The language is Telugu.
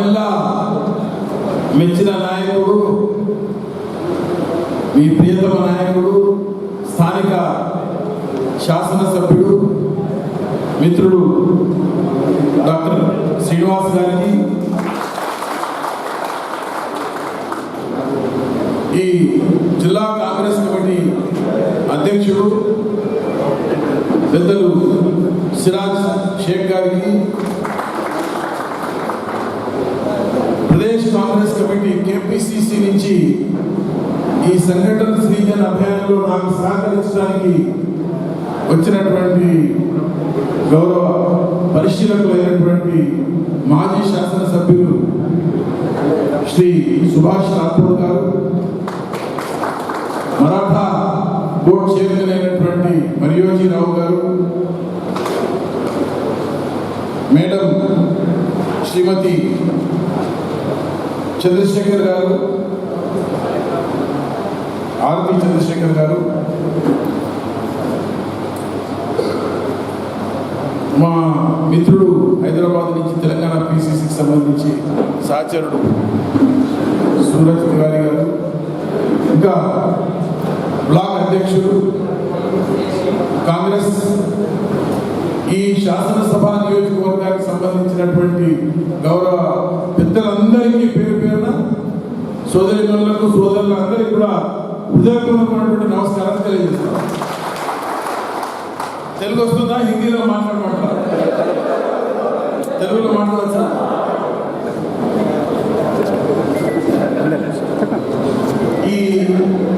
మనమెల్ల మెచ్చిన నాయకుడు, మీ ప్రియతమ నాయకుడు, స్థానిక శాసనసభ్యుడు మిత్రుడు డాక్టర్ శ్రీనివాస్ గారికి, ఈ జిల్లా కాంగ్రెస్ కమిటీ అధ్యక్షుడు పెద్దలు సిరాజ్ షేక్ గారికి, ప్రదేశ్ కాంగ్రెస్ కమిటీ కేపీసీసీ నుంచి ఈ సంఘటన సృజన అభియాన్లో నాకు సహకరించడానికి వచ్చినటువంటి గౌరవ పరిశీలకులైనటువంటి మాజీ శాసనసభ్యులు శ్రీ సుభాష్ రాథోడ్ గారు, మరాఠా బోర్డు చైర్మన్ అయినటువంటి మరియోజీరావు గారు, మేడం శ్రీమతి చంద్రశేఖర్ గారు, ఆర్పి చంద్రశేఖర్ గారు, మా మిత్రుడు హైదరాబాద్ నుంచి తెలంగాణ పిసిసికి సంబంధించి సహచరుడు సూరజ్ తివారీ గారు, ఇంకా బ్లాక్ అధ్యక్షుడు కాంగ్రెస్ ఈ శాసనసభ నియోజకవర్గానికి సంబంధించినటువంటి గౌరవ పెద్దలందరికీ పేరు పేరున సోదరిమణులకు సోదరులందరికీ కూడా హృదయపూర్వకమైనటువంటి నమస్కారం తెలియజేస్తాను. తెలుగు వస్తుందా? హిందీలో మాట్లాడమంటారా?